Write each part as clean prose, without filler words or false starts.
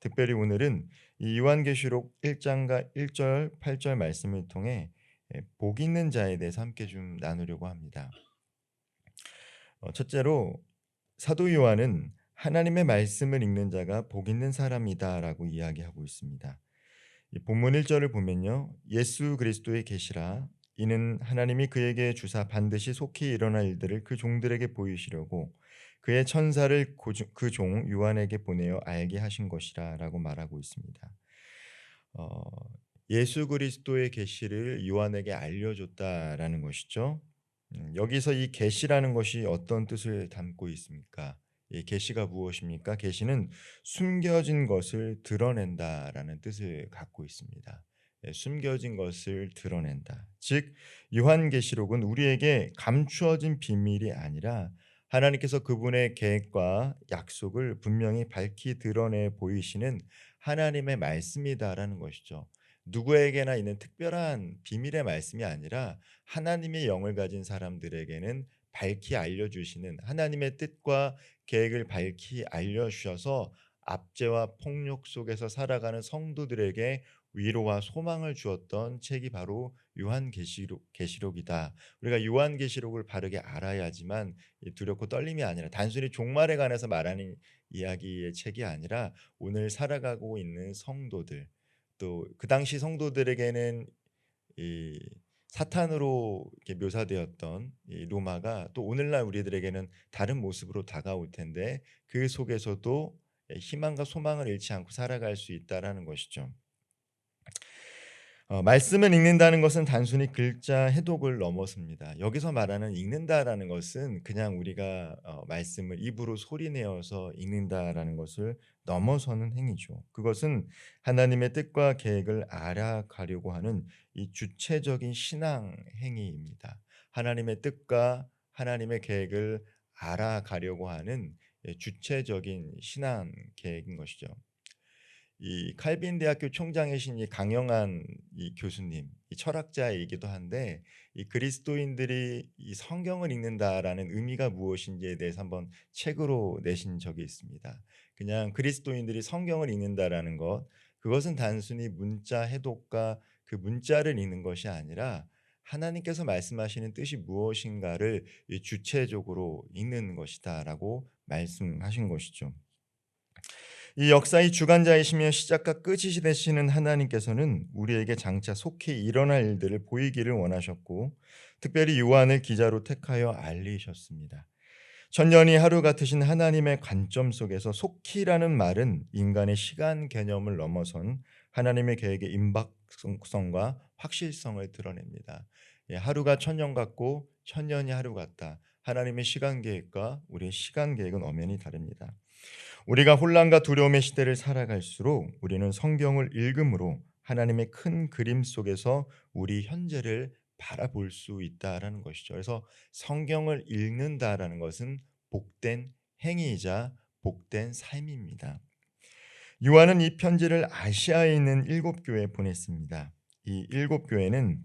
특별히 오늘은 이 요한계시록 1장과 1절, 8절 말씀을 통해 복 있는 자에 대해서 함께 좀 나누려고 합니다. 첫째로 사도 요한은 하나님의 말씀을 읽는 자가 복 있는 사람이다라고 이야기하고 있습니다. 이 본문 1절을 보면요. 예수 그리스도의 계시라 이는 하나님이 그에게 주사 반드시 속히 일어날 일들을 그 종들에게 보이시려고 그의 천사를 그 종 요한에게 보내어 알게 하신 것이라라고 말하고 있습니다. 어, 예수 그리스도의 계시를 요한에게 알려줬다라는 것이죠. 여기서 이 계시라는 것이 어떤 뜻을 담고 있습니까? 이 계시가 무엇입니까? 계시는 숨겨진 것을 드러낸다라는 뜻을 갖고 있습니다. 숨겨진 것을 드러낸다. 즉 요한계시록은 우리에게 감추어진 비밀이 아니라 하나님께서 그분의 계획과 약속을 분명히 밝히 드러내 보이시는 하나님의 말씀이다라는 것이죠. 누구에게나 있는 특별한 비밀의 말씀이 아니라 하나님의 영을 가진 사람들에게는 밝히 알려주시는 하나님의 뜻과 계획을 밝히 알려주셔서 압제와 폭력 속에서 살아가는 성도들에게 위로와 소망을 주었던 책이 바로 요한계시록이다. 우리가 요한계시록을 바르게 알아야지만 두렵고 떨림이 아니라 단순히 종말에 관해서 말하는 이야기의 책이 아니라 오늘 살아가고 있는 성도들 또 그 당시 성도들에게는 이 사탄으로 이렇게 묘사되었던 이 로마가 또 오늘날 우리들에게는 다른 모습으로 다가올 텐데 그 속에서도 희망과 소망을 잃지 않고 살아갈 수 있다라는 것이죠. 말씀을 읽는다는 것은 단순히 글자 해독을 넘어섭니다. 여기서 말하는 읽는다라는 것은 그냥 우리가 말씀을 입으로 소리내어서 읽는다라는 것을 넘어서는 행위죠. 그것은 하나님의 뜻과 계획을 알아가려고 하는 이 주체적인 신앙 행위입니다. 하나님의 뜻과 하나님의 계획을 알아가려고 하는 주체적인 신앙 계획인 것이죠. 이 칼빈 대학교 총장이신 이 강영한 이 교수님, 이 철학자이기도 한데 이 그리스도인들이 이 성경을 읽는다라는 의미가 무엇인지에 대해서 한번 책으로 내신 적이 있습니다. 그냥 그리스도인들이 성경을 읽는다라는 것, 그것은 단순히 문자 해독과 그 문자를 읽는 것이 아니라 하나님께서 말씀하시는 뜻이 무엇인가를 이 주체적으로 읽는 것이다라고 말씀하신 것이죠. 이 역사의 주관자이시며 시작과 끝이 되시는 하나님께서는 우리에게 장차 속히 일어날 일들을 보이기를 원하셨고 특별히 요한을 기자로 택하여 알리셨습니다. 천년이 하루 같으신 하나님의 관점 속에서 속히라는 말은 인간의 시간 개념을 넘어선 하나님의 계획의 임박성과 확실성을 드러냅니다. 하루가 천년 같고 천년이 하루 같다. 하나님의 시간 계획과 우리의 시간 계획은 엄연히 다릅니다. 우리가 혼란과 두려움의 시대를 살아갈수록 우리는 성경을 읽음으로 하나님의 큰 그림 속에서 우리 현재를 바라볼 수 있다라는 것이죠. 그래서 성경을 읽는다라는 것은 복된 행위이자 복된 삶입니다. 요한은 이 편지를 아시아에 있는 7교회에 보냈습니다. 이 7교회는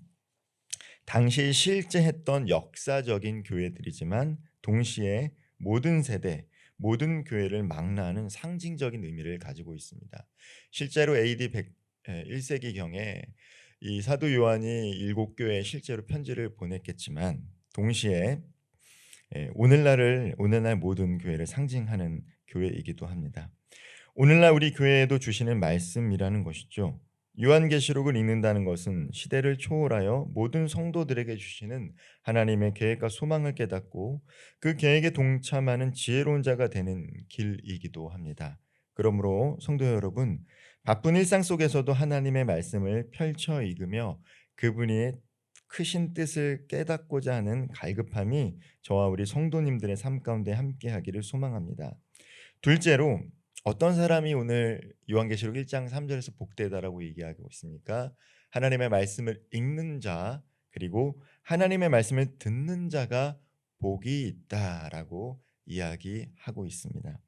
당시 실제 했던 역사적인 교회들이지만 동시에 모든 세대, 모든 교회를 망라하는 상징적인 의미를 가지고 있습니다. 실제로 AD 1세기경에 이 사도 요한이 7교회에 실제로 편지를 보냈겠지만 동시에 오늘날 모든 교회를 상징하는 교회이기도 합니다. 오늘날 우리 교회에도 주시는 말씀이라는 것이죠. 요한계시록을 읽는다는 것은 시대를 초월하여 모든 성도들에게 주시는 하나님의 계획과 소망을 깨닫고 그 계획에 동참하는 지혜로운 자가 되는 길이기도 합니다. 그러므로 성도 여러분, 바쁜 일상 속에서도 하나님의 말씀을 펼쳐 읽으며 그분의 크신 뜻을 깨닫고자 하는 갈급함이 저와 우리 성도님들의 삶 가운데 함께하기를 소망합니다. 둘째로 어떤 사람이 오늘 요한계시록 1장 3절에서 복되다라고 얘기하고 있습니까? 하나님의 말씀을 읽는 자 그리고 하나님의 말씀을 듣는 자가 복이 있다라고 이야기하고 있습니다.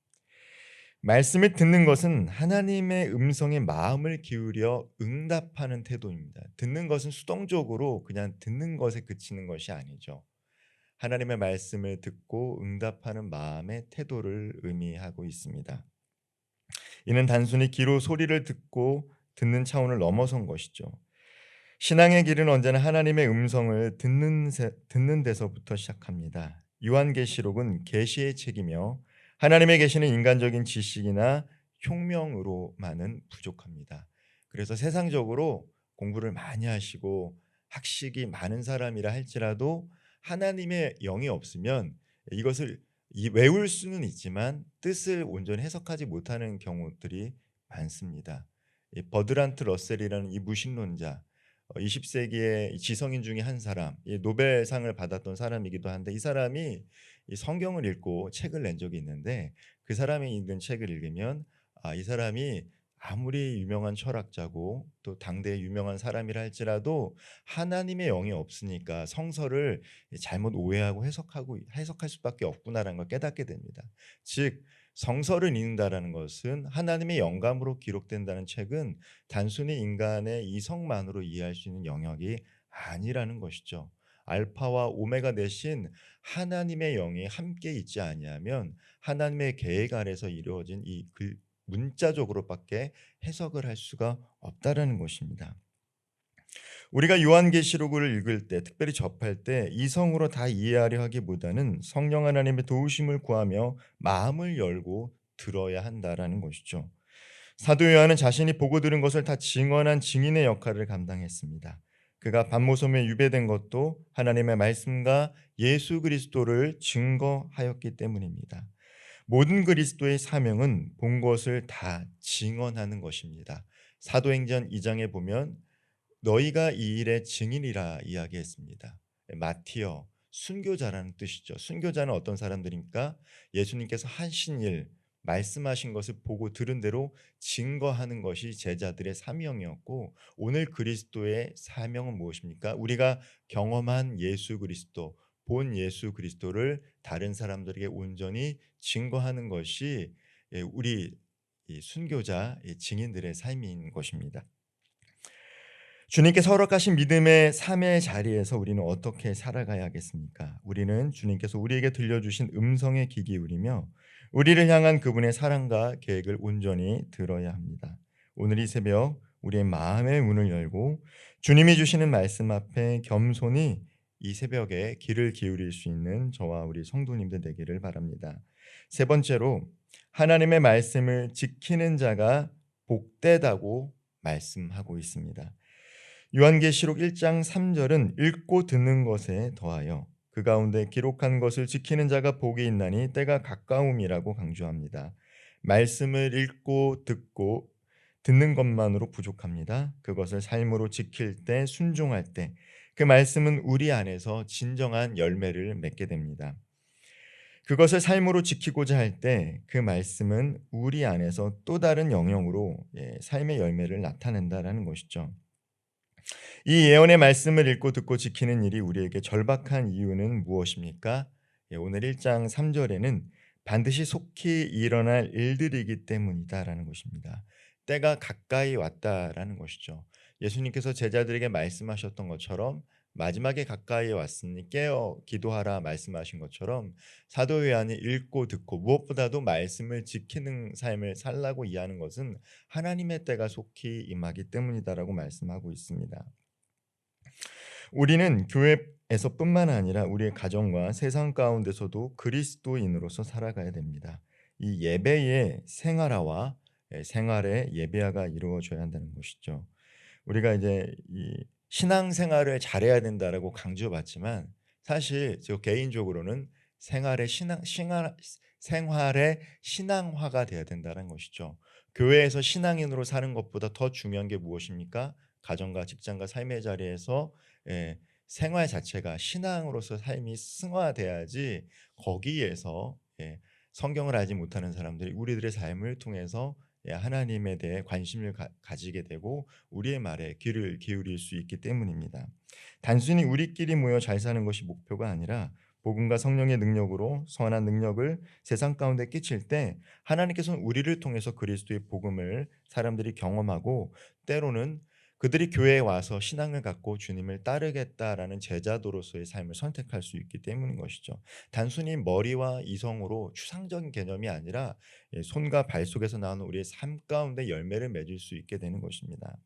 말씀을 듣는 것은 하나님의 음성에 마음을 기울여 응답하는 태도입니다. 듣는 것은 수동적으로 그냥 듣는 것에 그치는 것이 아니죠. 하나님의 말씀을 듣고 응답하는 마음의 태도를 의미하고 있습니다. 이는 단순히 귀로 소리를 듣고 듣는 차원을 넘어선 것이죠. 신앙의 길은 언제나 하나님의 음성을 듣는 데서부터 시작합니다. 요한계시록은 계시의 책이며 하나님의 계시는 인간적인 지식이나 흉명으로만은 부족합니다. 그래서 세상적으로 공부를 많이 하시고 학식이 많은 사람이라 할지라도 하나님의 영이 없으면 이것을 외울 수는 있지만 뜻을 온전히 해석하지 못하는 경우들이 많습니다. 이 버드란트 러셀이라는 이 무신론자, 20세기의 지성인 중에 한 사람, 이 노벨상을 받았던 사람이기도 한데, 이 사람이 이 성경을 읽고 책을 낸 적이 있는데, 그 사람이 읽은 책을 읽으면 이 사람이 아무리 유명한 철학자고 또 당대의 유명한 사람이라 할지라도 하나님의 영이 없으니까 성서를 잘못 오해하고 해석할 수밖에 없구나라는 걸 깨닫게 됩니다. 즉, 성서를 읽는다라는 것은 하나님의 영감으로 기록된다는 책은 단순히 인간의 이성만으로 이해할 수 있는 영역이 아니라는 것이죠. 알파와 오메가 대신 하나님의 영이 함께 있지 아니하면 하나님의 계획 아래서 이루어진 이 문자적으로밖에 해석을 할 수가 없다라는 것입니다. 우리가 요한계시록을 읽을 때, 특별히 접할 때 이성으로 다 이해하려 하기보다는 성령 하나님의 도우심을 구하며 마음을 열고 들어야 한다라는 것이죠. 사도 요한은 자신이 보고 들은 것을 다 증언한 증인의 역할을 감당했습니다. 그가 반모섬에 유배된 것도 하나님의 말씀과 예수 그리스도를 증거하였기 때문입니다. 모든 그리스도의 사명은 본 것을 다 증언하는 것입니다. 사도행전 2장에 보면 너희가 이 일의 증인이라 이야기했습니다. 마티어, 순교자라는 뜻이죠. 순교자는 어떤 사람들입니까? 예수님께서 하신 일, 말씀하신 것을 보고 들은 대로 증거하는 것이 제자들의 사명이었고, 오늘 그리스도의 사명은 무엇입니까? 우리가 경험한 예수 그리스도, 본 예수 그리스도를 다른 사람들에게 온전히 증거하는 것이 우리 이 순교자 증인들의 삶인 것입니다. 주님께서 허락하신 믿음의 삶의 자리에서 우리는 어떻게 살아가야겠습니까? 우리는 주님께서 우리에게 들려주신 음성에 귀 기울이며 우리를 향한 그분의 사랑과 계획을 온전히 들어야 합니다. 오늘 이 새벽 우리의 마음의 문을 열고 주님이 주시는 말씀 앞에 겸손히 이 새벽에 귀를 기울일 수 있는 저와 우리 성도님들 되기를 바랍니다. 세 번째로, 하나님의 말씀을 지키는 자가 복되다고 말씀하고 있습니다. 요한계시록 1장 3절은 읽고 듣는 것에 더하여 그 가운데 기록한 것을 지키는 자가 복이 있나니 때가 가까움이라고 강조합니다. 말씀을 읽고 듣고 듣는 것만으로 부족합니다. 그것을 삶으로 지킬 때, 순종할 때 그 말씀은 우리 안에서 진정한 열매를 맺게 됩니다. 그것을 삶으로 지키고자 할 때 그 말씀은 우리 안에서 또 다른 영역으로 삶의 열매를 나타낸다라는 것이죠. 이 예언의 말씀을 읽고 듣고 지키는 일이 우리에게 절박한 이유는 무엇입니까? 오늘 1장 3절에는 반드시 속히 일어날 일들이기 때문이다라는 것입니다. 때가 가까이 왔다라는 것이죠. 예수님께서 제자들에게 말씀하셨던 것처럼 마지막에 가까이 왔으니 깨어 기도하라 말씀하신 것처럼 사도 요한이 읽고 듣고 무엇보다도 말씀을 지키는 삶을 살라고 이해하는 것은 하나님의 때가 속히 임하기 때문이다라고 말씀하고 있습니다. 우리는 교회에서뿐만 아니라 우리의 가정과 세상 가운데서도 그리스도인으로서 살아가야 됩니다. 이 예배의 생활화와 생활의 예배화가 이루어져야 한다는 것이죠. 우리가 이제 이 신앙생활을 잘해야 된다라고 강조받지만 사실 저 개인적으로는 생활의 신앙화가 돼야 된다는 것이죠. 교회에서 신앙인으로 사는 것보다 더 중요한 게 무엇입니까? 가정과 직장과 삶의 자리에서 생활 자체가 신앙으로서 삶이 승화돼야지 거기에서 성경을 알지 못하는 사람들이 우리들의 삶을 통해서 하나님에 대해 관심을 가지게 되고 우리의 말에 귀를 기울일 수 있기 때문입니다. 단순히 우리끼리 모여 잘 사는 것이 목표가 아니라 복음과 성령의 능력으로 선한 능력을 세상 가운데 끼칠 때 하나님께서는 우리를 통해서 그리스도의 복음을 사람들이 경험하고 때로는 그들이 교회에 와서 신앙을 갖고 주님을 따르겠다라는 제자도로서의 삶을 선택할 수 있기 때문인 것이죠. 단순히 머리와 이성으로 추상적인 개념이 아니라 손과 발 속에서 나오는 우리의 삶 가운데 열매를 맺을 수 있게 되는 것입니다.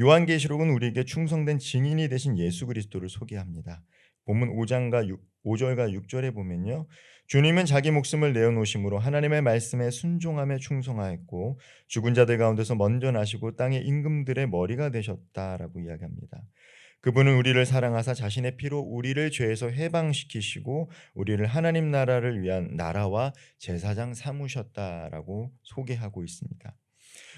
요한계시록은 우리에게 충성된 증인이 되신 예수 그리스도를 소개합니다. 본문 5절과 6절에 보면요. 주님은 자기 목숨을 내어놓으심으로 하나님의 말씀에 순종함에 충성하였고 죽은 자들 가운데서 먼저 나시고 땅의 임금들의 머리가 되셨다라고 이야기합니다. 그분은 우리를 사랑하사 자신의 피로 우리를 죄에서 해방시키시고 우리를 하나님 나라를 위한 나라와 제사장 삼으셨다라고 소개하고 있습니다.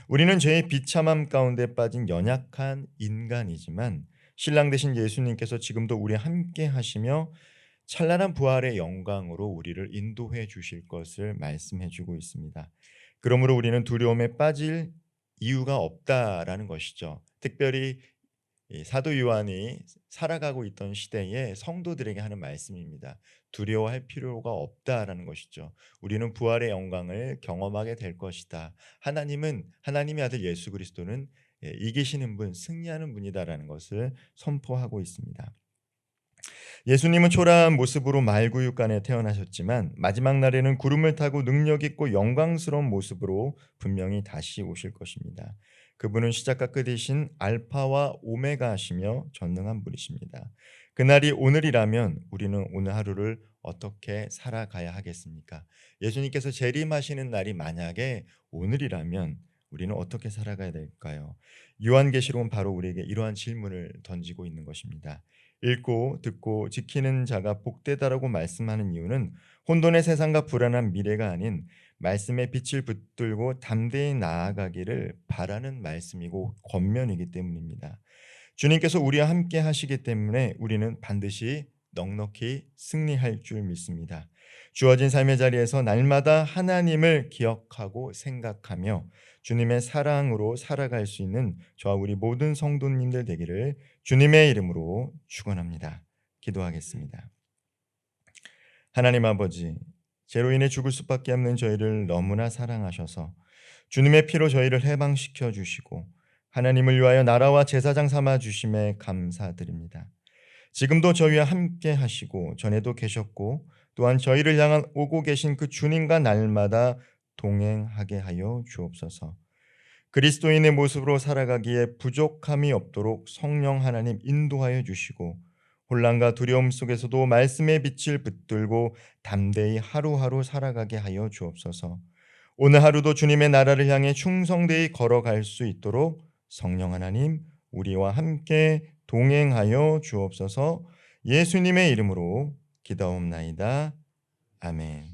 우리는 죄의 비참함 가운데 빠진 연약한 인간이지만 신랑 되신 예수님께서 지금도 우리와 함께 하시며 찬란한 부활의 영광으로 우리를 인도해 주실 것을 말씀해 주고 있습니다. 그러므로 우리는 두려움에 빠질 이유가 없다라는 것이죠. 특별히 이 사도 요한이 살아가고 있던 시대에 성도들에게 하는 말씀입니다. 두려워할 필요가 없다라는 것이죠. 우리는 부활의 영광을 경험하게 될 것이다. 하나님의 아들 예수 그리스도는 이기시는 분, 승리하는 분이다라는 것을 선포하고 있습니다. 예수님은 초라한 모습으로 말구육간에 태어나셨지만 마지막 날에는 구름을 타고 능력 있고 영광스러운 모습으로 분명히 다시 오실 것입니다. 그분은 시작과 끝이신 알파와 오메가시며 전능한 분이십니다. 그날이 오늘이라면 우리는 오늘 하루를 어떻게 살아가야 하겠습니까? 예수님께서 재림하시는 날이 만약에 오늘이라면 우리는 어떻게 살아가야 될까요? 요한계시록은 바로 우리에게 이러한 질문을 던지고 있는 것입니다. 읽고 듣고 지키는 자가 복되다라고 말씀하는 이유는 혼돈의 세상과 불안한 미래가 아닌 말씀의 빛을 붙들고 담대히 나아가기를 바라는 말씀이고 권면이기 때문입니다. 주님께서 우리와 함께 하시기 때문에 우리는 반드시 넉넉히 승리할 줄 믿습니다. 주어진 삶의 자리에서 날마다 하나님을 기억하고 생각하며 주님의 사랑으로 살아갈 수 있는 저와 우리 모든 성도님들 되기를 주님의 이름으로 축원합니다. 기도하겠습니다. 하나님 아버지, 죄로 인해 죽을 수밖에 없는 저희를 너무나 사랑하셔서 주님의 피로 저희를 해방시켜 주시고 하나님을 위하여 나라와 제사장 삼아 주심에 감사드립니다. 지금도 저희와 함께 하시고 전에도 계셨고 또한 저희를 향한 오고 계신 그 주님과 날마다 동행하게 하여 주옵소서. 그리스도인의 모습으로 살아가기에 부족함이 없도록 성령 하나님 인도하여 주시고 혼란과 두려움 속에서도 말씀의 빛을 붙들고 담대히 하루하루 살아가게 하여 주옵소서. 오늘 하루도 주님의 나라를 향해 충성되이 걸어갈 수 있도록 성령 하나님 우리와 함께 동행하여 주옵소서. 예수님의 이름으로 기도옵나이다. 아멘.